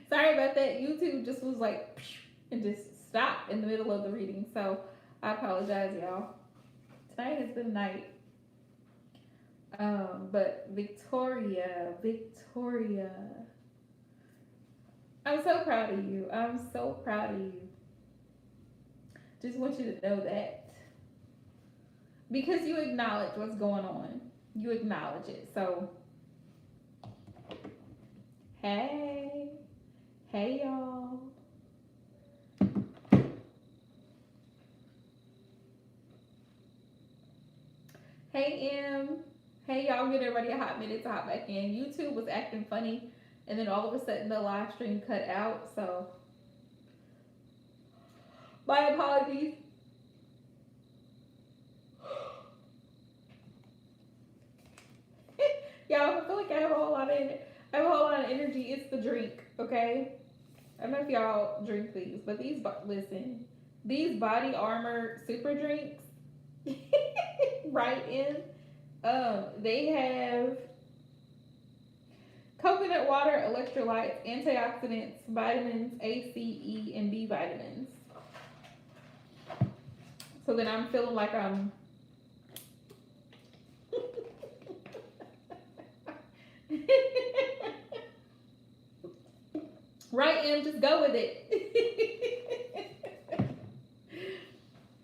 Sorry about that. YouTube just was like, and just stopped in the middle of the reading. So I apologize, y'all. Tonight has been night. But Victoria, I'm so proud of you. I'm so proud of you. Just want you to know that because you acknowledge what's going on. You acknowledge it. So, hey, hey, y'all. Hey, M. Hey, y'all. Get everybody a hot minute to hop back in. YouTube was acting funny, and then all of a sudden the live stream cut out. So, my apologies. Y'all, I feel like I have a whole lot of I have a whole lot of energy. It's the drink, okay? I don't know if y'all drink these, but listen, these body armor super drinks, right in, they have coconut water, electrolytes, antioxidants, vitamins A, C, E, and B vitamins. So then I'm feeling like I'm right, M, just go with it.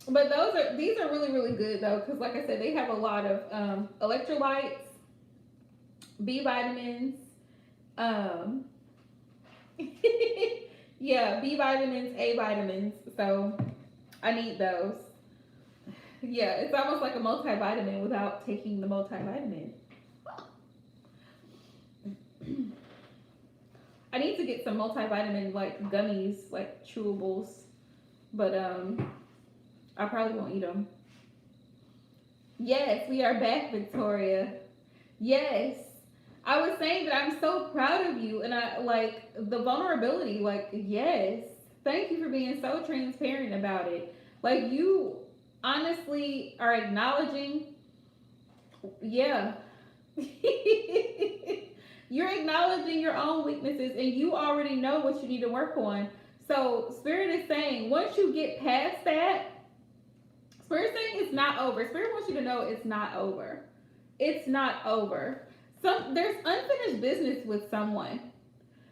But these are really, really good though, because like I said, they have a lot of electrolytes, B vitamins, um, yeah, B vitamins, A vitamins. So I need those. Yeah, it's almost like a multivitamin without taking the multivitamin. I need to get some multivitamin like gummies, like chewables, but I probably won't eat them. Yes, we are back, Victoria. Yes. I was saying that I'm so proud of you and I like the vulnerability, like, yes. Thank you for being so transparent about it. Like you honestly are acknowledging, yeah. You're acknowledging your own weaknesses and you already know what you need to work on. So Spirit is saying once you get past that, Spirit saying it's not over. Spirit wants you to know it's not over. It's not over. There's unfinished business with someone.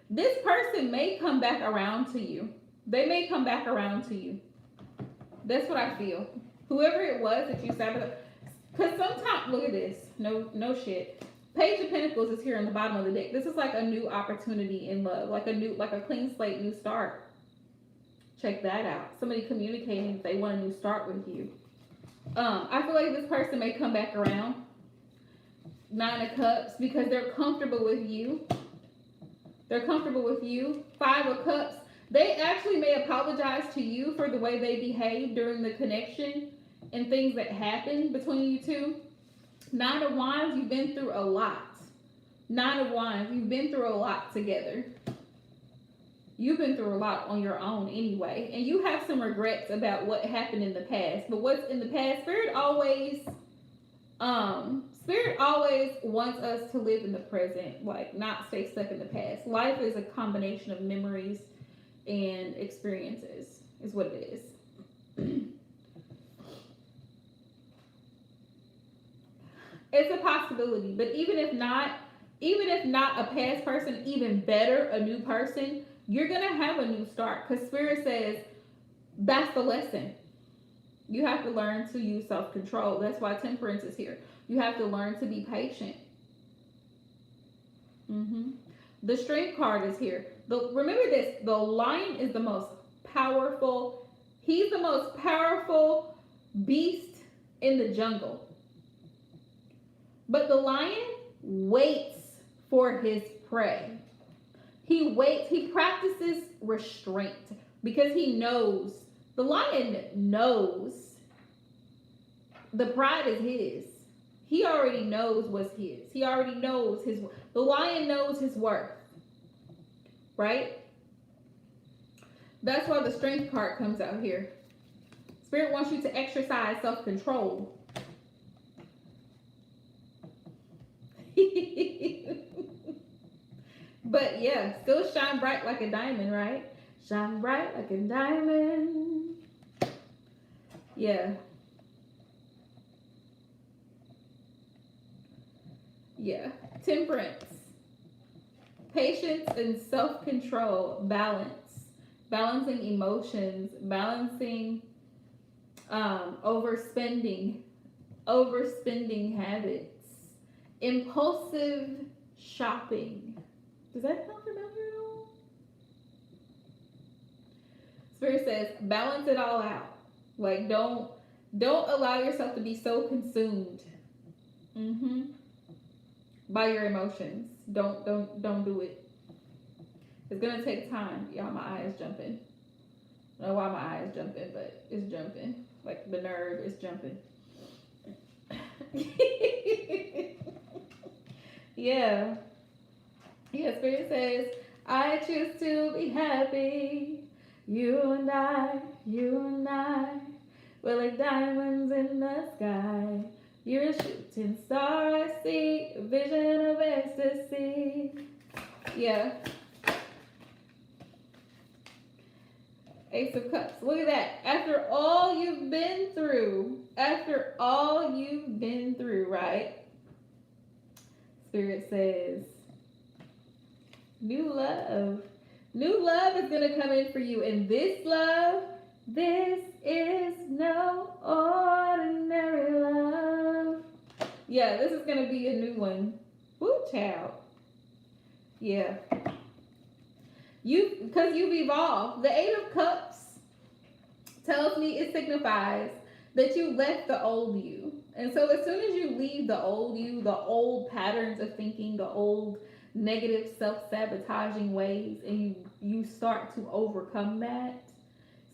This person may come back around to you. They may come back around to you. That's what I feel. Whoever it was that you sabotaged. Because sometimes, look at this. No shit. Page of Pentacles is here on the bottom of the deck. This is like a new opportunity in love, like a clean slate, new start. Check that out. Somebody communicating that they want a new start with you. I feel like this person may come back around. Nine of Cups because they're comfortable with you. They're comfortable with you. Five of Cups. They actually may apologize to you for the way they behaved during the connection and things that happened between you two. Nine of Wands, you've been through a lot. Nine of Wands, you've been through a lot together. You've been through a lot on your own anyway. And you have some regrets about what happened in the past. But what's in the past, Spirit always wants us to live in the present, like not stay stuck in the past. Life is a combination of memories and experiences, is what it is. It's a possibility, but even if not a past person, even better, a new person, you're gonna have a new start. Because Spirit says that's the lesson. You have to learn to use self-control. That's why Temperance is here. You have to learn to be patient. The Strength card is here. Remember this, the Lion is the most powerful. He's the most powerful beast in the jungle. But the lion waits for his prey. He practices restraint because he knows, the lion knows the pride is his. He already knows what's his. He already knows the lion knows his worth. Right? That's why the Strength card comes out here. Spirit wants you to exercise self-control. But yeah, still shine bright like a diamond, right? Shine bright like a diamond. Yeah. Yeah. Temperance. Patience and self-control. Balance. Balancing emotions. Balancing overspending. Overspending habits. Impulsive shopping. Does that sound familiar at all? Spirit says, balance it all out. Like, don't allow yourself to be so consumed by your emotions. Don't do it. It's gonna take time. Y'all, my eye is jumping. I don't know why my eye is jumping, but it's jumping. Like the nerve is jumping. Yeah. Yeah, Spirit says, I choose to be happy. You and I, we're like diamonds in the sky. You're a shooting star, I see, a vision of ecstasy. Yeah. Ace of Cups. Look at that. After all you've been through, right? Spirit says, new love. New love is going to come in for you. And this love, this is no ordinary love. Yeah, this is going to be a new one. Woo, child. Yeah. Because you've evolved. The Eight of Cups tells me, it signifies that you left the old you. And so as soon as you leave the old you, the old patterns of thinking, the old negative self-sabotaging ways, and you start to overcome that,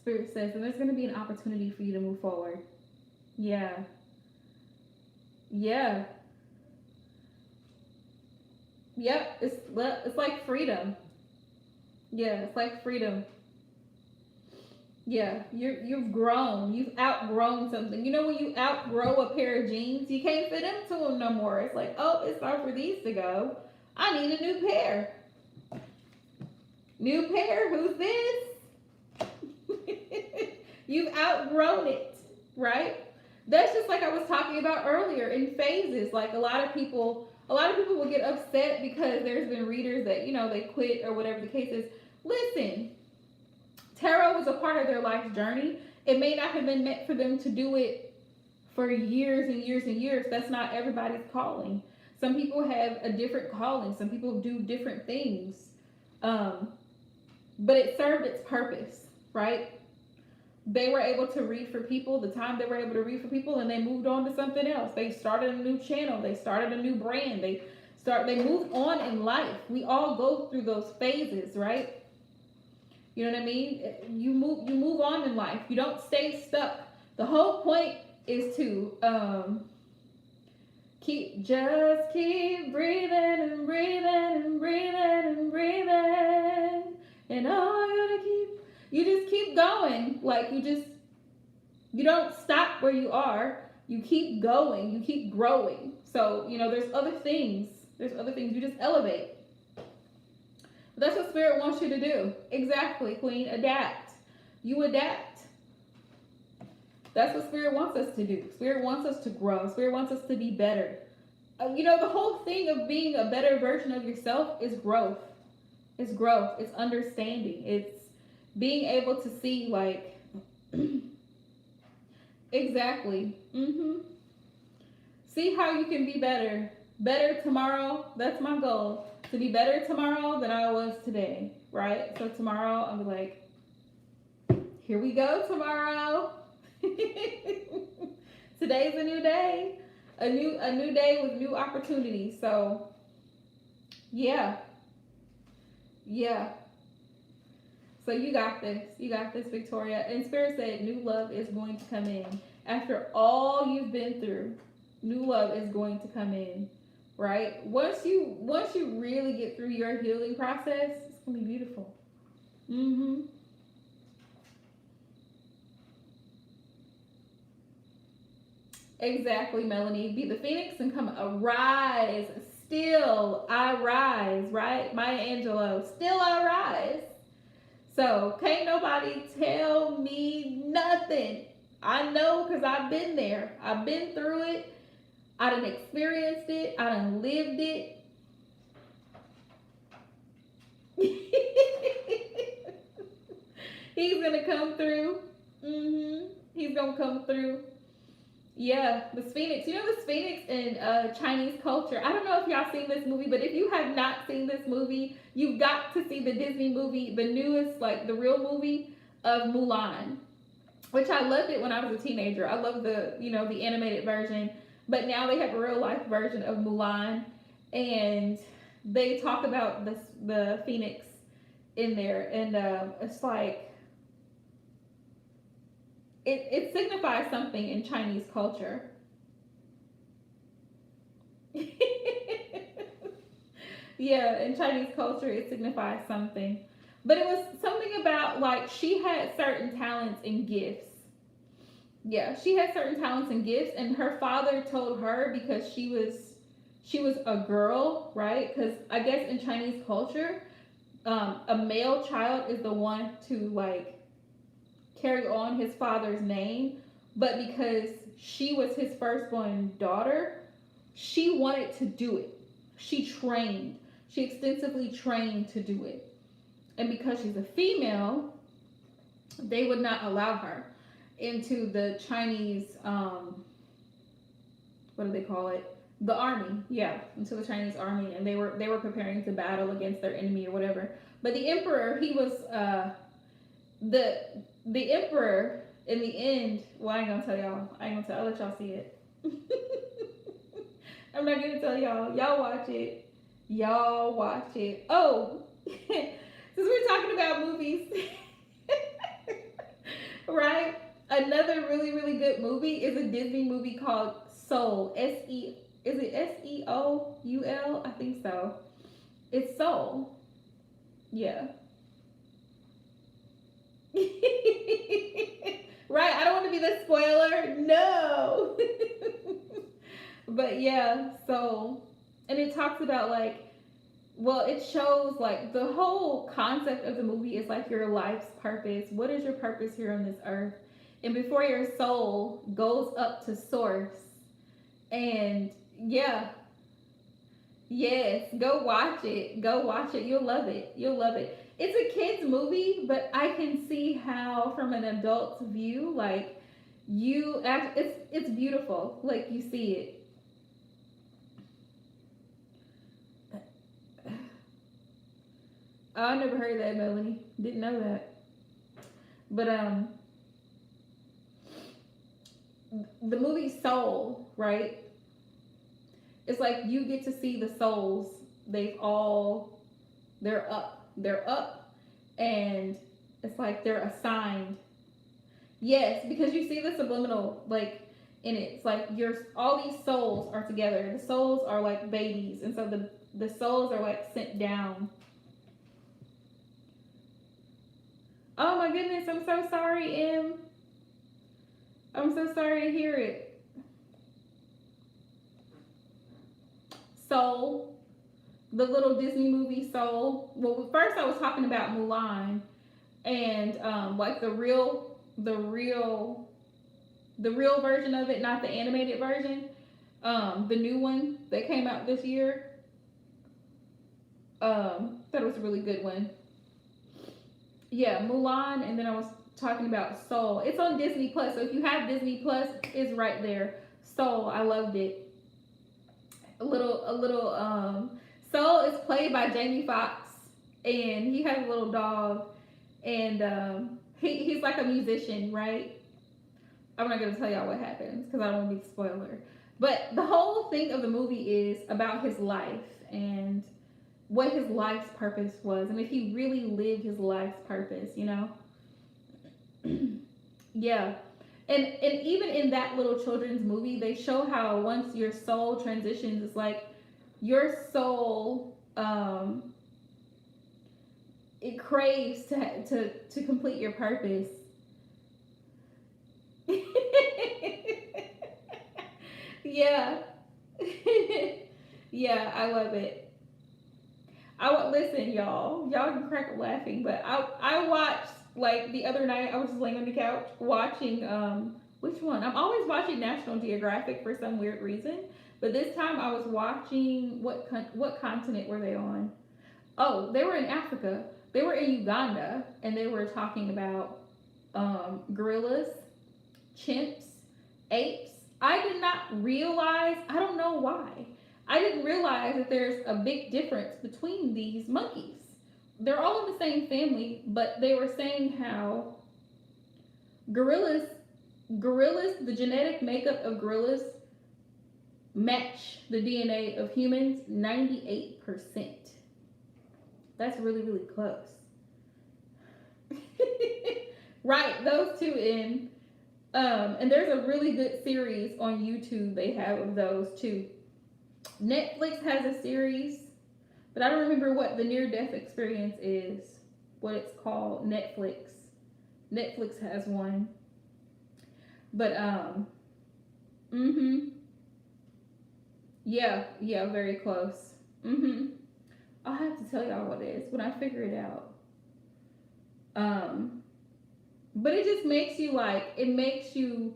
Spirit says, and there's going to be an opportunity for you to move forward. Yeah. Yeah. Yep. It's like freedom. Yeah, it's like freedom. Yeah, you've grown. You've outgrown something. You know when you outgrow a pair of jeans, you can't fit into them no more. It's like, oh, it's time for these to go. I need a new pair. New pair? Who's this? You've outgrown it, right? That's just like I was talking about earlier in phases. Like a lot of people will get upset because there's been readers that, they quit or whatever the case is. Listen, tarot was a part of their life's journey. It may not have been meant for them to do it for years and years and years. That's not everybody's calling. Some people have a different calling. Some people do different things. But it served its purpose, right? They were able to read for people the time they were able to read for people, and they moved on to something else. They started a new channel. They started a new brand. They moved on in life. We all go through those phases, right? You know what I mean? You move on in life. You don't stay stuck. The whole point is to keep breathing and breathing and breathing and breathing. And you just keep going. Like you don't stop where you are. You keep going. You keep growing. So, there's other things. You just elevate. But that's what Spirit wants you to do. Exactly, Queen. Adapt. You adapt. That's what Spirit wants us to do. Spirit wants us to grow. Spirit wants us to be better. The whole thing of being a better version of yourself is growth. It's growth. It's understanding. It's being able to see, like, exactly. See how you can be better. Better tomorrow. That's my goal. To be better tomorrow than I was today, right? So tomorrow, I'll be like, here we go tomorrow. Today's a new day. A new day with new opportunities. So, yeah. Yeah. So you got this. You got this, Victoria. And Spirit said new love is going to come in. After all you've been through, new love is going to come in. Right? Once you really get through your healing process, it's gonna be beautiful. Exactly, Melanie. Be the phoenix and come arise. still I rise, right? Maya Angelou, still I rise. So can't nobody tell me nothing. I know because I've been there. I've been through it. I done experienced it. I done lived it. He's gonna come through. He's gonna come through. Yeah, the Phoenix. You know the Phoenix in Chinese culture. I don't know if y'all seen this movie, but if you have not seen this movie, you've got to see the Disney movie, the newest, like the real movie of Mulan, which I loved it when I was a teenager. I love the the animated version, but now they have a real life version of Mulan, and they talk about the Phoenix in there, and it's like it signifies something in Chinese culture. Yeah, in Chinese culture, it signifies something. But it was something about like she had certain talents and gifts. Yeah, she had certain talents and gifts, and her father told her because she was a girl, right? Because I guess in Chinese culture, a male child is the one to like carry on his father's name, but because she was his firstborn daughter, she wanted to do it. She extensively trained to do it. And because she's a female, they would not allow her into the Chinese, what do they call it? The army, yeah, into the Chinese army, and they were preparing to battle against their enemy or whatever. But the emperor, he was the emperor in the end. Well, I ain't gonna tell y'all. I'll let y'all see it. I'm not gonna tell y'all. Y'all watch it. Oh, since we're talking about movies, right? Another really, really good movie is a Disney movie called Soul. Is it Seoul? I think so. It's Soul. Yeah. Right? I don't want to be the spoiler. No. But yeah, so, and it talks about like, well, it shows like the whole concept of the movie is like your life's purpose. What is your purpose here on this earth? And before your soul goes up to source, and yeah, yes, go watch it. You'll love it. It's a kid's movie, but I can see how from an adult's view, like it's beautiful. Like you see it. Oh, I never heard that, Melanie. Didn't know that. But the movie Soul, right? It's like you get to see the souls. They're up, and it's like they're assigned. Yes, because you see the subliminal like in it. It's like all these souls are together. The souls are like babies, and so the souls are like sent down. Oh my goodness, I'm so sorry, Em. I'm so sorry to hear it. Soul, the little Disney movie Soul. Well, first I was talking about Mulan, and like the real version of it, not the animated version. The new one that came out this year. That was a really good one. Yeah, Mulan, and then I was talking about Soul. It's on Disney Plus, so if you have Disney Plus, it's right there. Soul, I loved it. A little Soul is played by Jamie Foxx, and he has a little dog, and he's like a musician, right? I'm not gonna tell y'all what happens because I don't want to be a spoiler. But the whole thing of the movie is about his life and what his life's purpose was, and if he really lived his life's purpose, Yeah. And even in that little children's movie, they show how once your soul transitions, it's like your soul it craves to complete your purpose. Yeah. Yeah, I love it. Listen, y'all. Y'all can crack up laughing, but I watched like the other night. I was just laying on the couch watching which one? I'm always watching National Geographic for some weird reason, but this time I was watching what continent were they on? Oh, they were in Africa. They were in Uganda, and they were talking about gorillas, chimps, apes. I did not realize, I don't know why, I didn't realize that there's a big difference between these monkeys. They're all in the same family, but they were saying how gorillas, the genetic makeup of gorillas match the DNA of humans 98%. That's really, really close. Right, those two in. And there's a really good series on YouTube they have of those too. Netflix has a series, but I don't remember what the near-death experience is, what it's called. Netflix has one. But, yeah, very close. I'll have to tell y'all what it is when I figure it out. But it just makes you it makes you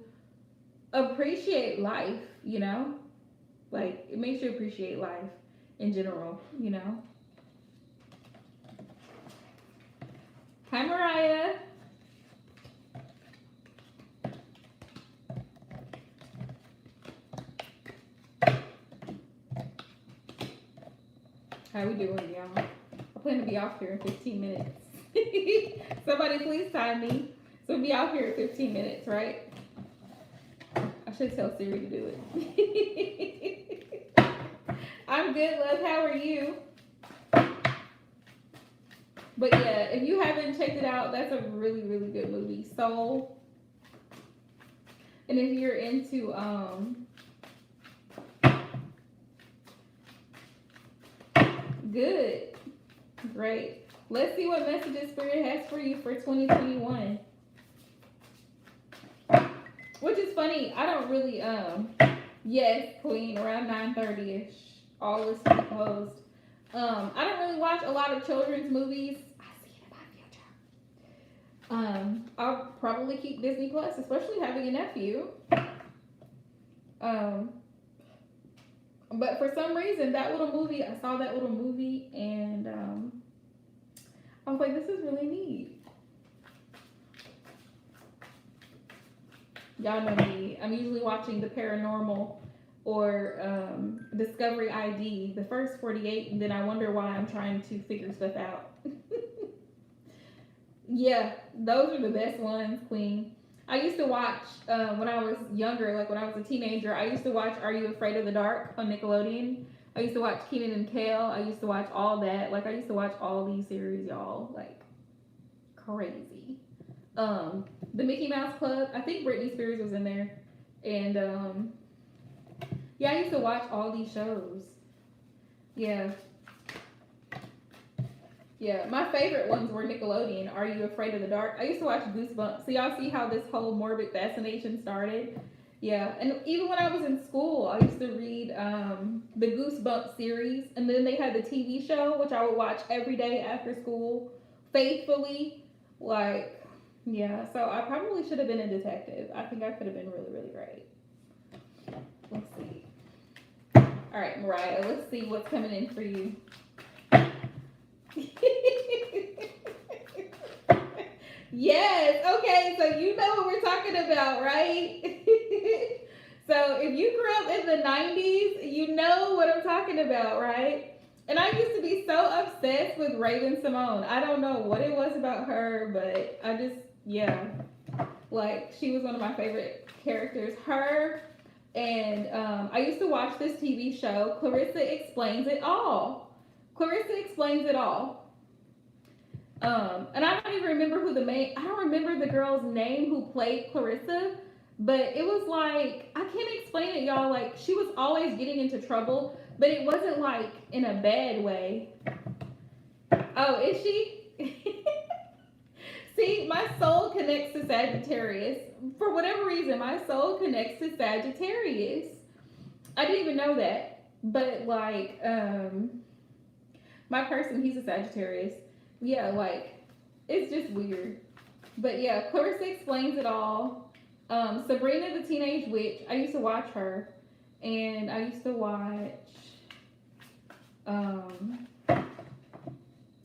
appreciate life, you know? Like, it makes you appreciate life in general, you know? Hi, Mariah. How we doing, y'all? I plan to be off here in 15 minutes. Somebody please time me. So we'll be out here in 15 minutes, right? I should tell Siri to do it. I'm good, love. How are you? But yeah, if you haven't checked it out, that's a really, really good movie. Soul. And if you're into good. Great. Let's see what messages Spirit has for you for 2021. Which is funny. I don't really yes, Queen, around 9:30ish. All is to be closed. I don't really watch a lot of children's movies. I see it in my future. I'll probably keep Disney Plus, especially having a nephew. But for some reason, I saw that little movie, and I was like, this is really neat. Y'all know me. I'm usually watching the paranormal or Discovery ID, the first 48, and then I wonder why I'm trying to figure stuff out. Yeah, those are the best ones, Queen. I used to watch, when I was younger, like when I was a teenager, I used to watch Are You Afraid of the Dark on Nickelodeon. I used to watch Kenan and Kel. I used to watch all that. Like, I used to watch all these series, y'all. Like, crazy. The Mickey Mouse Club, I think Britney Spears was in there. And, yeah, I used to watch all these shows. Yeah. Yeah, my favorite ones were Nickelodeon, Are You Afraid of the Dark? I used to watch Goosebumps. So y'all see how this whole morbid fascination started? Yeah, and even when I was in school, I used to read the Goosebumps series. And then they had the TV show, which I would watch every day after school, faithfully. Like, yeah, so I probably should have been a detective. I think I could have been really, really great. Let's see. All right, Mariah, let's see what's coming in for you. Yes, okay, so you know what we're talking about, right? So if you grew up in the 90s, you know what I'm talking about, right? And I used to be so obsessed with Raven-Symoné. I don't know what it was about her, but I just, yeah, like, she was one of my favorite characters. Her, and I used to watch this TV show, Clarissa Explains It All. Clarissa Explains It All. And I don't even remember I don't remember the girl's name who played Clarissa, but it was like, I can't explain it, y'all. Like, she was always getting into trouble, but it wasn't like in a bad way. Oh, is she? See, my soul connects to Sagittarius. For whatever reason, my soul connects to Sagittarius. I didn't even know that. But like, my person, he's a Sagittarius. Yeah, like, it's just weird. But yeah, Clarissa Explains It All. Sabrina the Teenage Witch. I used to watch her, and I used to watch, um,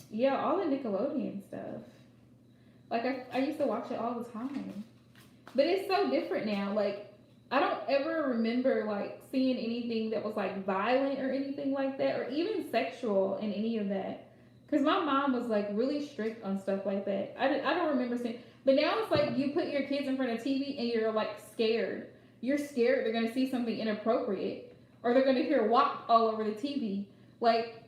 yeah, all the Nickelodeon stuff. Like I used to watch it all the time. But it's so different now. Like I don't ever remember like seeing anything that was like violent or anything like that, or even sexual in any of that. Cause my mom was like really strict on stuff like that. I don't remember seeing. But now it's like you put your kids in front of TV and you're like scared. You're scared they're gonna see something inappropriate, or they're gonna hear WAP all over the TV. Like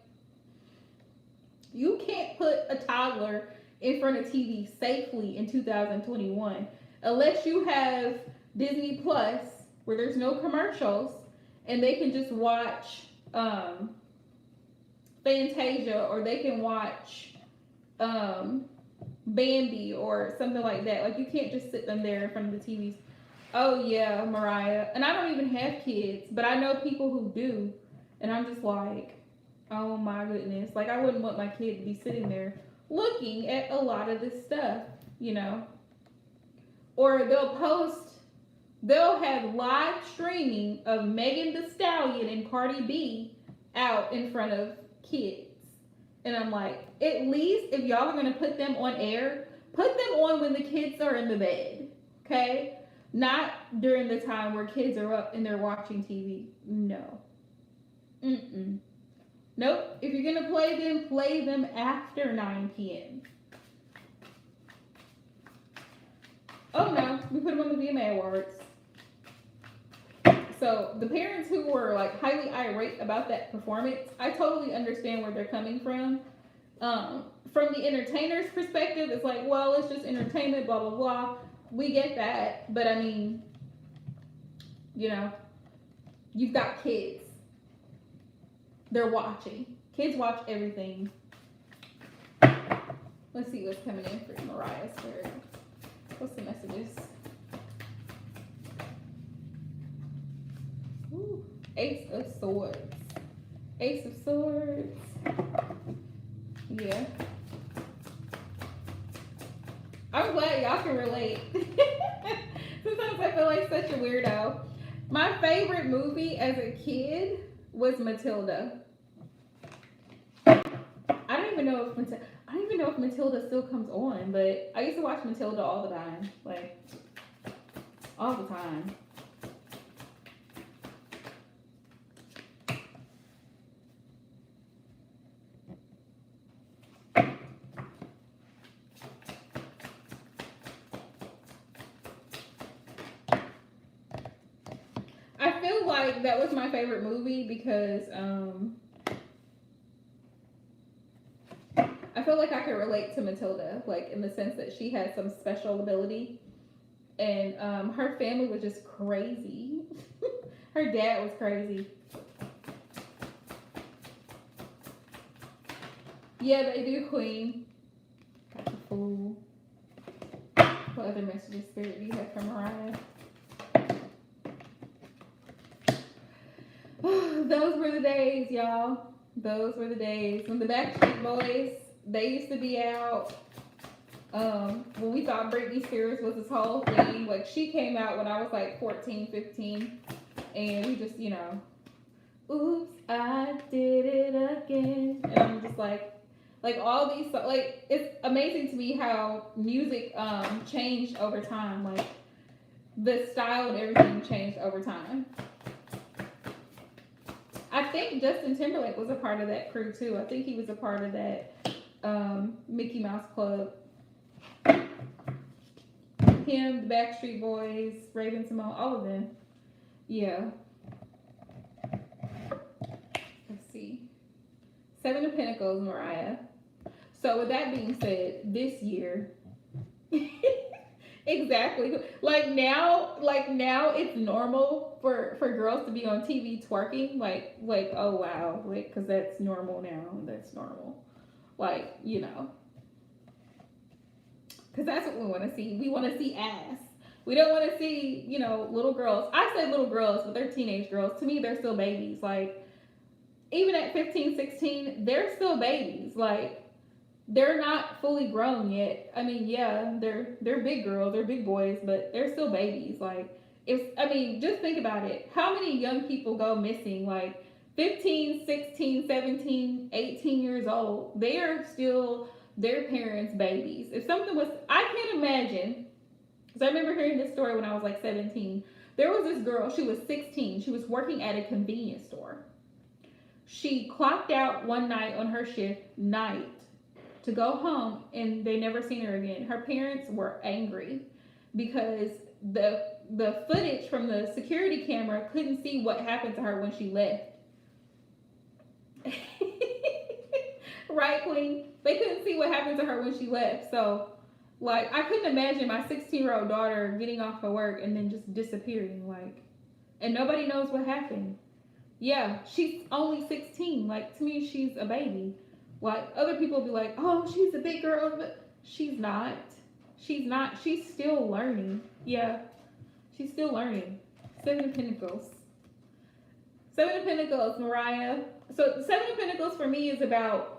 you can't put a toddler in front of TV safely in 2021 unless you have Disney Plus where there's no commercials and they can just watch Fantasia, or they can watch Bambi or something like that. Like you can't just sit them there in front of the TVs. Oh yeah, Mariah. And I don't even have kids, but I know people who do, and I'm just like, oh my goodness. Like I wouldn't want my kid to be sitting there looking at a lot of this stuff, you know. Or they'll have live streaming of Megan Thee Stallion and Cardi B out in front of kids. And I'm like, at least if y'all are going to put them on air, put them on when the kids are in the bed, okay? Not during the time where kids are up and they're watching TV. No. Mm-mm. Nope. If you're going to play them after 9 p.m. Oh no, we put them on the VMA Awards. So the parents who were like highly irate about that performance, I totally understand where they're coming from. From the entertainer's perspective, it's like, well, it's just entertainment, blah, blah, blah. We get that. But I mean, you know, you've got kids. They're watching. Kids watch everything. Let's see what's coming in for Mariah Spirit. What's the messages? Ooh, Ace of Swords. Ace of Swords. Yeah. I'm glad y'all can relate. Sometimes I feel like such a weirdo. My favorite movie as a kid was Matilda. I don't even know if Matilda still comes on, but I used to watch Matilda all the time. Like, all the time. I feel like that was my favorite movie because I feel like I could relate to Matilda, like in the sense that she had some special ability, and her family was just crazy. Her dad was crazy. Yeah, they do, Queen. Got the fool. What other messages, Spirit, do you have from Mariah? Those were the days, y'all. Those were the days when the Backstreet Boys, they used to be out. When we thought Britney Spears was this whole thing. Like, she came out when I was like 14, 15. And we just, you know, oops, I did it again. And I'm just like all these, like, it's amazing to me how music changed over time. Like, the style and everything changed over time. I think Justin Timberlake was a part of that crew too. I think he was a part of that Mickey Mouse Club. Him, the Backstreet Boys, Raven Simone, all of them. Yeah. Let's see. 7 of Pentacles, Mariah. So with that being said, this year, exactly. Like now it's normal for girls to be on TV twerking. Like oh wow, like because that's normal now. That's normal. Like, you know, because that's what we want to see. We want to see ass. We don't want to see, you know, little girls. I say little girls, but they're teenage girls. To me, they're still babies. Like, even at 15, 16, they're still babies. Like, they're not fully grown yet. I mean, yeah, they're big girls, they're big boys, but they're still babies. Like, if I mean, just think about it. How many young people go missing? Like 15, 16, 17, 18 years old. They are still their parents' babies. If something was, I can't imagine. Because I remember hearing this story when I was like 17. There was this girl, she was 16. She was working at a convenience store. She clocked out one night on her shift, night, to go home, and they never seen her again. Her parents were angry because the footage from the security camera couldn't see what happened to her when she left. Right, Queen? They couldn't see what happened to her when she left. So, like, I couldn't imagine my 16-year-old daughter getting off of work and then just disappearing, like, and nobody knows what happened. Yeah, she's only 16. Like, to me, she's a baby. Like, other people be like, oh, she's a big girl, but she's not. She's not. She's still learning. Yeah, she's still learning. Seven of Pentacles. Seven of Pentacles, Mariah. So, Seven of Pentacles for me is about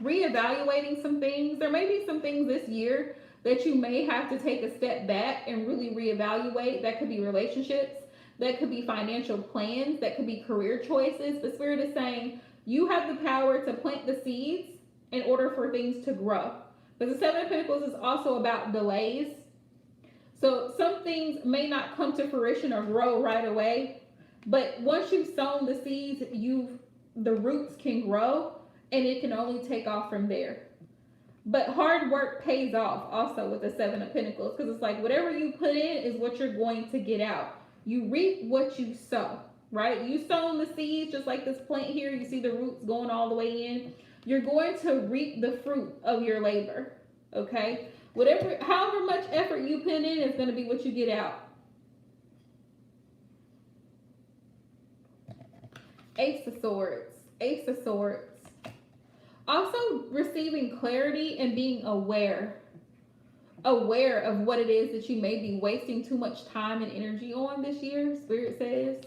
reevaluating some things. There may be some things this year that you may have to take a step back and really reevaluate. That could be relationships. That could be financial plans. That could be career choices. The Spirit is saying you have the power to plant the seeds in order for things to grow. But the Seven of Pentacles is also about delays. So some things may not come to fruition or grow right away. But once you've sown the seeds, the roots can grow and it can only take off from there. But hard work pays off also with the Seven of Pentacles, because it's like whatever you put in is what you're going to get out. You reap what you sow, right? You sown the seeds, just like this plant here. You see the roots going all the way in. You're going to reap the fruit of your labor, okay? However much effort you put in is going to be what you get out. Ace of Swords. Ace of Swords. Also receiving clarity and being aware of what it is that you may be wasting too much time and energy on this year. Spirit says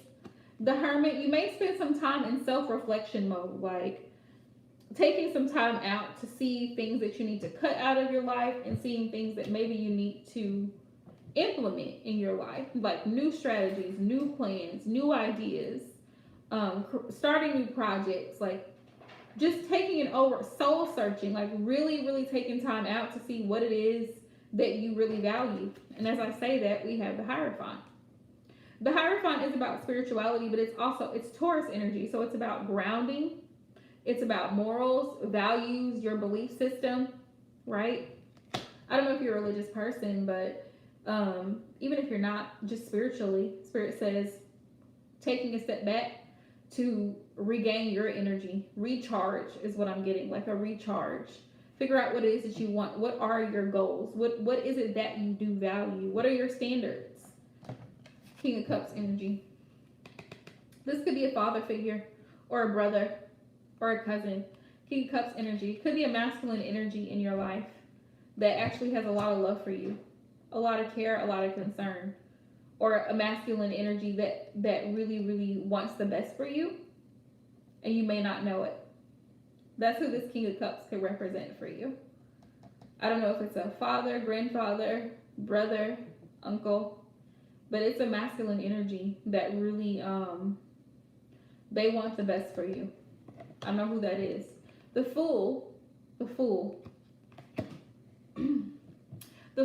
the Hermit, you may spend some time in self-reflection mode, like taking some time out to see things that you need to cut out of your life and seeing things that maybe you need to implement in your life, like new strategies, new plans, new ideas, starting new projects, like just taking it over, soul searching, like really, really taking time out to see what it is that you really value. And as I say that, we have the Hierophant. The Hierophant is about spirituality, but it's Taurus energy. So it's about grounding. It's about morals, values, your belief system, right? I don't know if you're a religious person, but even if you're not, just spiritually, Spirit says taking a step back to regain your energy. Recharge is what I'm getting, like a recharge. Figure out what it is that you want. What are your goals? What is it that you do value? What are your standards? King of Cups energy. This could be a father figure or a brother or a cousin. King of Cups energy. Could be a masculine energy in your life that actually has a lot of love for you, a lot of care, a lot of concern. Or a masculine energy that really, really wants the best for you, and you may not know it. That's who this King of Cups could represent for you. I don't know if it's a father, grandfather, brother, uncle, but it's a masculine energy that really, they want the best for you. I don't know who that is. The Fool. The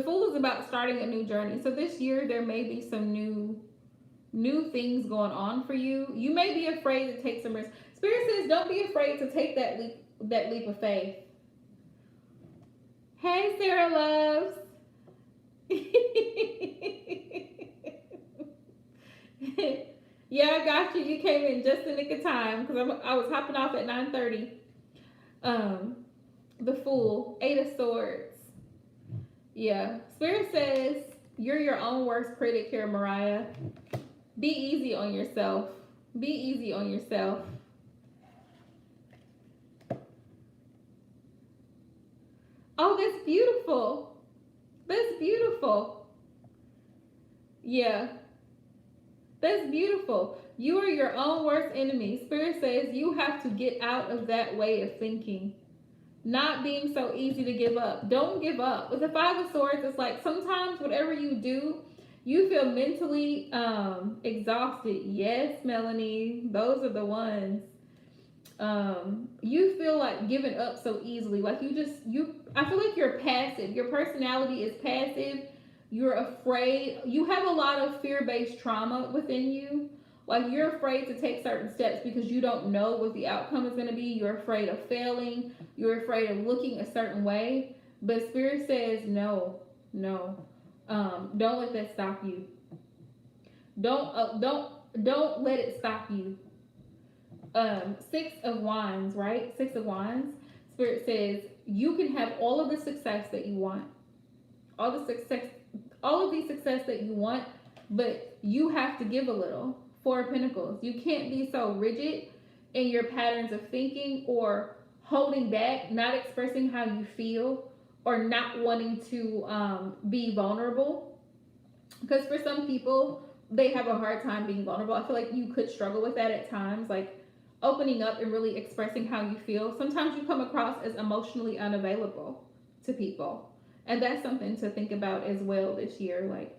Fool is about starting a new journey. So this year there may be some new things going on for you. You may be afraid to take some risks. Spirit says don't be afraid to take that leap of faith. Hey, Sarah Loves. Yeah, I got you. You came in just in the nick of time because I was hopping off at 9:30. The Fool, Eight of Swords. Yeah, Spirit says you're your own worst critic here, Mariah. Be easy on yourself. Be easy on yourself. Oh, that's beautiful. That's beautiful. Yeah, that's beautiful. You are your own worst enemy. Spirit says you have to get out of that way of thinking. Not being so easy to give up. Don't give up. With the Five of Swords, it's like sometimes whatever you do, you feel mentally exhausted. Yes, Melanie, those are the ones. You feel like giving up so easily. Like I feel like you're passive. Your personality is passive. You're afraid. You have a lot of fear-based trauma within you. Like you're afraid to take certain steps because you don't know what the outcome is going to be. You're afraid of failing. You're afraid of looking a certain way. But Spirit says no, no. Don't let that stop you. Don't let it stop you. Six of Wands, right? Six of Wands. Spirit says you can have all of the success that you want, all of the success that you want, but you have to give a little. Four of Pentacles. You can't be so rigid in your patterns of thinking or holding back, not expressing how you feel, or not wanting to be vulnerable. Because for some people, they have a hard time being vulnerable. I feel like you could struggle with that at times, like opening up and really expressing how you feel. Sometimes you come across as emotionally unavailable to people. And that's something to think about as well this year. Like,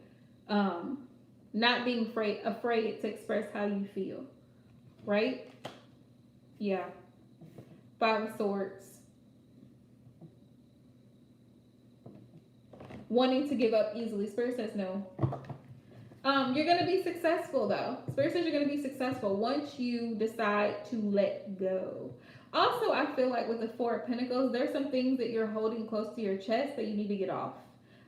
not being afraid to express how you feel, right? Yeah. Five of Swords. Wanting to give up easily. Spirit says no. You're going to be successful, though. Spirit says you're going to be successful once you decide to let go. Also, I feel like with the Four of Pentacles, there's some things that you're holding close to your chest that you need to get off.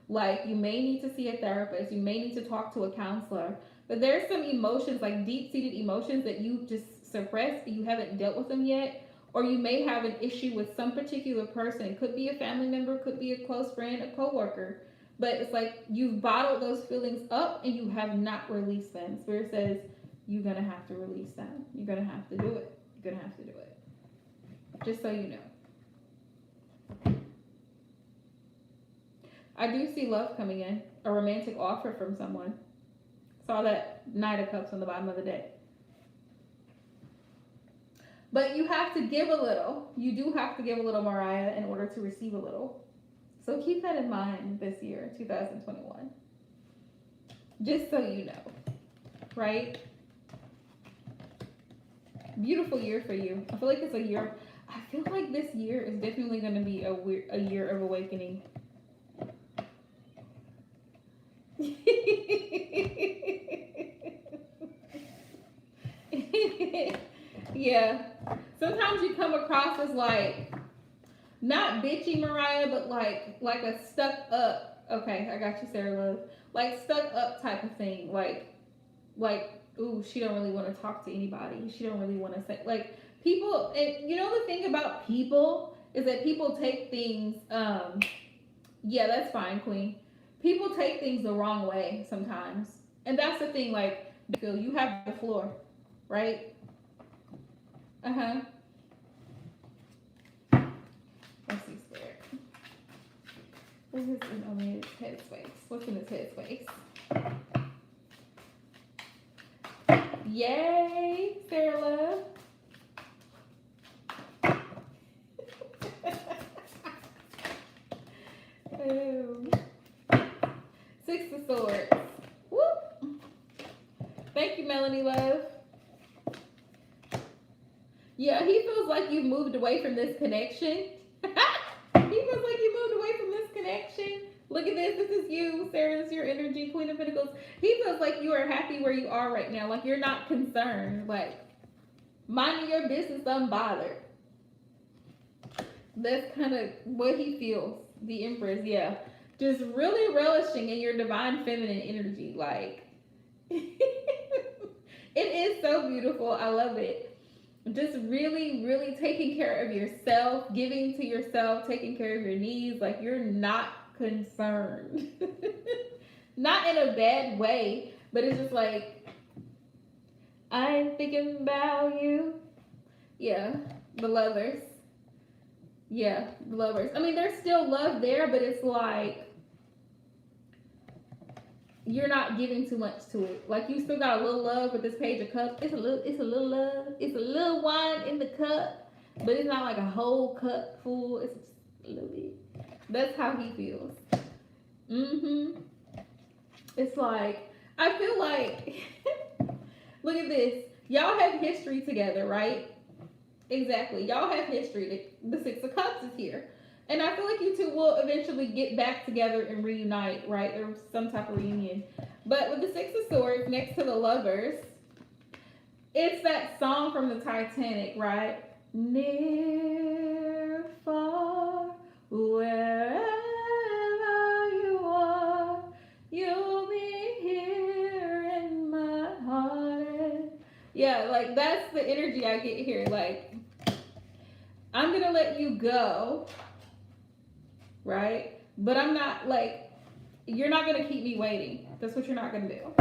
Like, you may need to see a therapist. You may need to talk to a counselor. But there's some emotions, like deep-seated emotions that you just suppressed, you haven't dealt with them yet. Or you may have an issue with some particular person. It could be a family member, could be a close friend, a coworker. But it's like you've bottled those feelings up and you have not released them. Spirit says you're going to have to release them. You're going to have to do it. You're going to have to do it. Just so you know. I do see love coming in. A romantic offer from someone. Saw that Knight of Cups on the bottom of the deck. But you have to give a little. You do have to give a little, Mariah, in order to receive a little. So keep that in mind this year, 2021. Just so you know. Right? Beautiful year for you. I feel like it's a year. I feel like this year is definitely going to be a year of awakening. Yeah. Sometimes you come across as like, not bitchy, Mariah, but like a stuck up. Okay, I got you, Sarah Love. Like stuck up type of thing. Like, ooh, she don't really want to talk to anybody. She don't really want to say, like, people. And you know the thing about people is that people take things. Yeah, that's fine, Queen. People take things the wrong way sometimes, and that's the thing. Like, you have the floor, right? Uh-huh. Let's see, Spirit. What is in his headspace? What's in his headspace? Yay, Sarah Love. Six of Swords. Whoop. Thank you, Melanie Love. Yeah, he feels like you've moved away from this connection. He feels like you moved away from this connection. Look at this. This is you, Sarah. This is your energy, Queen of Pentacles. He feels like you are happy where you are right now. Like you're not concerned. Like minding your business, unbothered. That's kind of what he feels. The Empress, yeah. Just really relishing in your divine feminine energy. Like, it is so beautiful. I love it. Just really, really taking care of yourself, giving to yourself, taking care of your needs. Like, you're not concerned. Not in a bad way, but it's just like, I'm thinking about you. Yeah, the Lovers. Yeah, the Lovers. I mean, there's still love there, but it's like, you're not giving too much to it. Like you still got a little love with this Page of Cups. It's a little love. It's a little wine in the cup, but it's not like a whole cup full. It's just a little bit. That's how he feels. It's like, I feel like, look at this. Y'all have history together, right? Exactly. Y'all have history. The Six of Cups is here. And I feel like you two will eventually get back together and reunite, right? Or some type of reunion. But with the Six of Swords next to the Lovers, it's that song from the Titanic, right? Near, far, wherever you are, you'll be here in my heart. Yeah, like that's the energy I get here. Like, I'm gonna let you go, right? But I'm not like, you're not gonna keep me waiting. That's what you're not gonna do.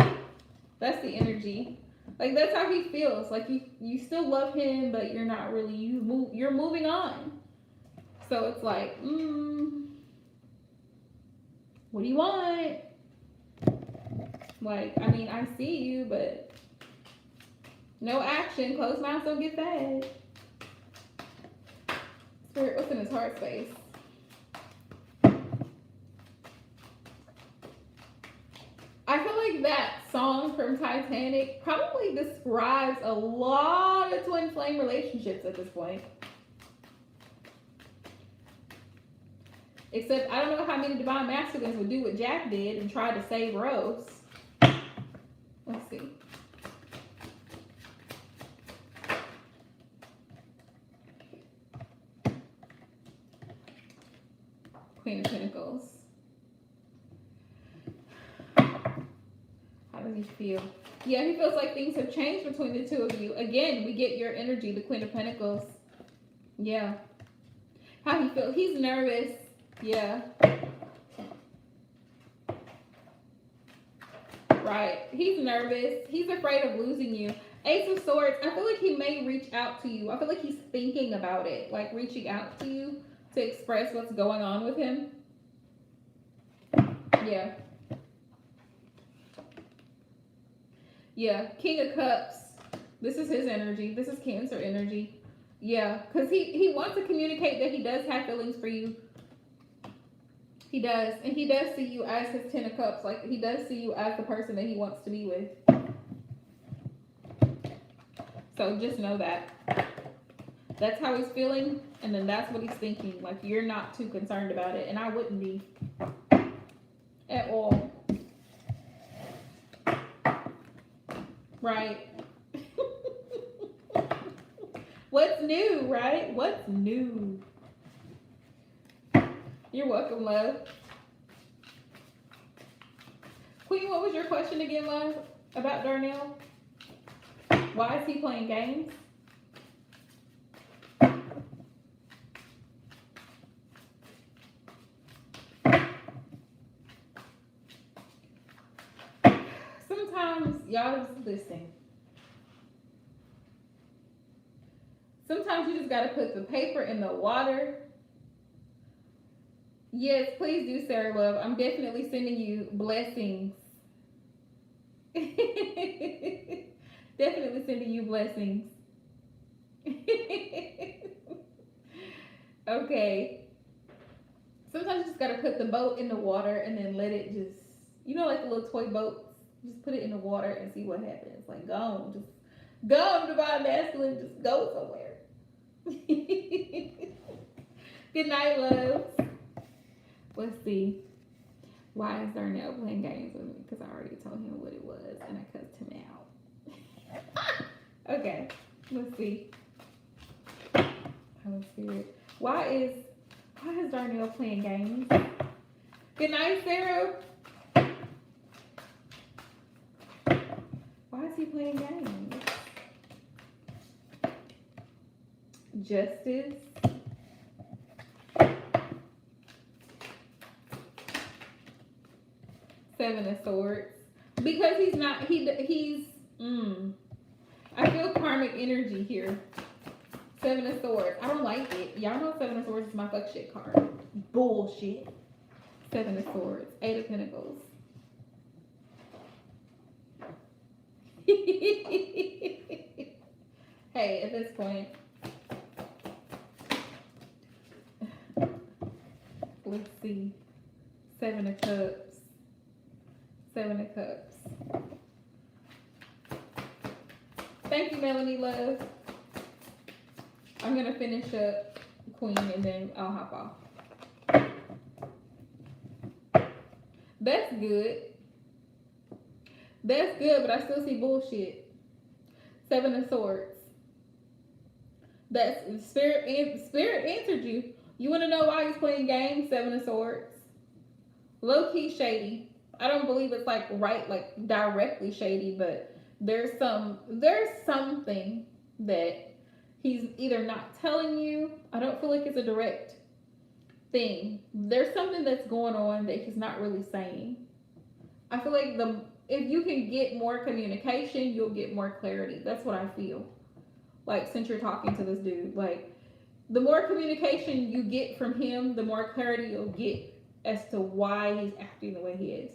That's the energy. Like that's how he feels. Like you still love him, but you're not really. You're moving on. So it's like, what do you want? Like, I mean, I see you, but no action. Closed mouths don't get fed. Spirit, what's in his heart space? I feel like that song from Titanic probably describes a lot of twin flame relationships at this point. Except I don't know how many divine masculines would do what Jack did and try to save Rose. Let's see. Queen of Pentacles. How does he feel? Yeah, he feels like things have changed between the two of you. Again, we get your energy, the Queen of Pentacles. Yeah. How he feels? He's nervous. Yeah. Right. He's nervous. He's afraid of losing you. Ace of Swords. I feel like he may reach out to you. I feel like he's thinking about it. Like reaching out to you to express what's going on with him. Yeah. Yeah. King of Cups. This is his energy. This is Cancer energy. Yeah. Because he wants to communicate that he does have feelings for you. He does. And he does see you as his 10 of Cups. Like, he does see you as the person that he wants to be with. So, just know that. That's how he's feeling. And then that's what he's thinking. Like, you're not too concerned about it. And I wouldn't be. At all. Right. What's new, right? What's new? You're welcome, love. Queen, what was your question again, love? About Darnell? Why is he playing games? Sometimes, y'all just listen. Sometimes you just got to put the paper in the water. Yes, please do, Sarah Love. I'm definitely sending you blessings. Definitely sending you blessings. Okay. Sometimes you just got to put the boat in the water and then let it just, you know, like the little toy boats. Just put it in the water and see what happens. Like, go on. Just go on, divine masculine. Just go somewhere. Good night, loves. Let's see. Why is Darnell playing games with me? Because I already told him what it was and I cussed him out. Okay. Let's see. Holy Spirit. Why is Darnell playing games? Good night, Sarah. Why is he playing games? Justice. Seven of Swords. Because he's not, I feel karmic energy here. Seven of Swords. I don't like it. Y'all know Seven of Swords is my fuck shit card. Bullshit. Seven of Swords. Eight of Pentacles. Hey, at this point, let's see. 7 of Cups. 7 of Cups. Thank you, Melanie Love. I'm going to finish up Queen and then I'll hop off. That's good. That's good, but I still see bullshit. 7 of Swords. That's Spirit answered you. You want to know why he's playing games? 7 of Swords. Low key shady. I don't believe it's like directly shady, but there's something that he's either not telling you. I don't feel like it's a direct thing. There's something that's going on that he's not really saying. I feel like if you can get more communication, you'll get more clarity. That's what I feel. Like, since you're talking to this dude, like, the more communication you get from him, the more clarity you'll get as to why he's acting the way he is.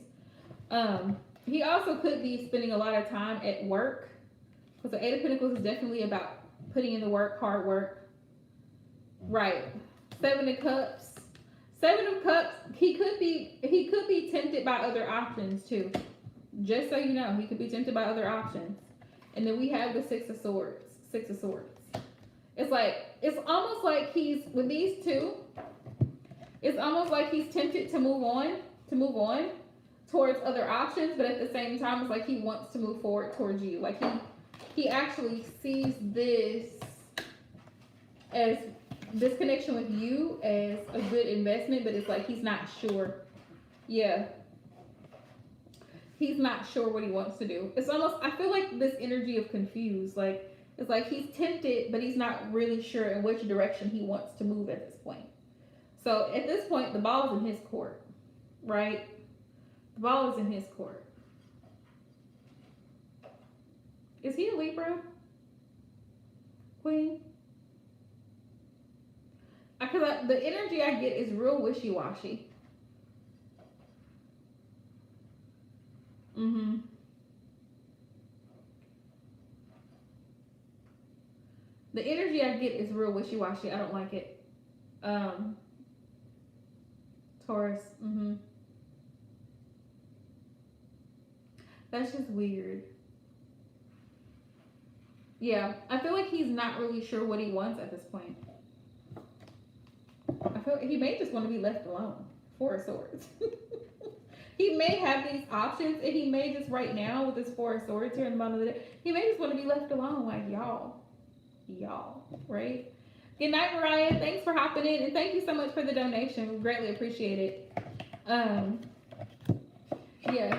He also could be spending a lot of time at work, because the 8 of Pentacles is definitely about putting in the work, hard work. Right. 7 of Cups. 7 of Cups. He could be tempted by other options too. Just so you know, he could be tempted by other options. And then we have the 6 of Swords. 6 of Swords. It's almost like he's with these two. It's almost like he's tempted to move on towards other options, but at the same time, it's like he wants to move forward towards you. Like he actually sees this connection with you as a good investment, but it's like he's not sure. Yeah. He's not sure what he wants to do. It's almost, I feel like this energy of confused. Like, it's like he's tempted, but he's not really sure in which direction he wants to move at this point. So at this point, the ball is in his court, right? The ball is in his court. Is he a Libra? Queen? Because the energy I get is real wishy-washy. The energy I get is real wishy-washy. I don't like it. Taurus. That's just weird. Yeah, I feel like he's not really sure what he wants at this point. I feel like he may just want to be left alone. 4 of Swords. He may have these options, and he may just right now with this 4 of Swords here in the bottom of the day, he may just want to be left alone, like y'all, right? Good night, Mariah. Thanks for hopping in, and thank you so much for the donation. We greatly appreciate it. Yeah,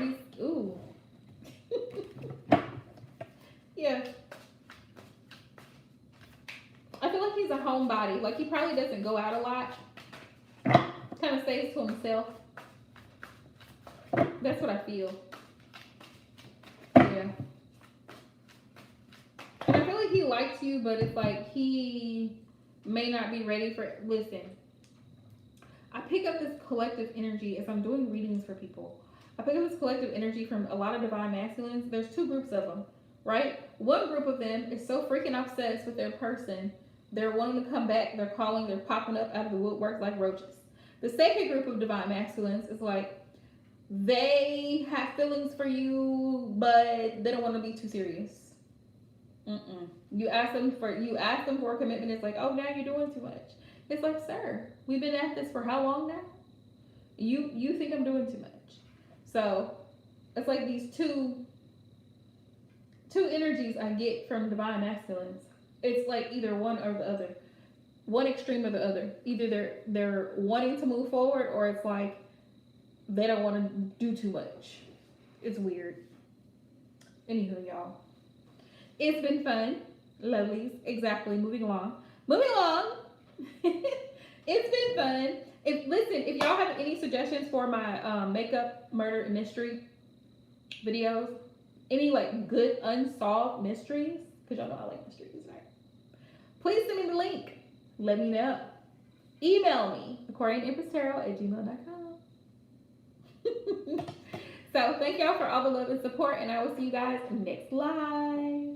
he's ooh. Yeah. I feel like he's a homebody. Like, he probably doesn't go out a lot. Kind of stays to himself. That's what I feel. Yeah. And I feel like he likes you, but it's like he may not be ready for it. Listen, I pick up this collective energy as I'm doing readings for people. I pick up this collective energy from a lot of divine masculines. There's 2 groups of them, right? One group of them is so freaking obsessed with their person. They're wanting to come back. They're calling. They're popping up out of the woodwork like roaches. The second group of divine masculines is like, they have feelings for you, but they don't want to be too serious. You ask them for a commitment. It's like, oh, now you're doing too much. It's like, sir, we've been at this for how long now? You think I'm doing too much? So it's like these two energies I get from divine masculines. It's like either one or the other, one extreme or the other. Either they're wanting to move forward, or it's like they don't want to do too much. It's weird. Anywho, y'all, it's been fun, lovelies. Exactly. Moving along. It's been fun. If y'all have any suggestions for my makeup, murder, and mystery videos, any like good unsolved mysteries, because y'all know I like mysteries, right? Please send me the link. Let me know. Email me, aquariunempresstarot@gmail.com. So thank y'all for all the love and support, and I will see you guys next live.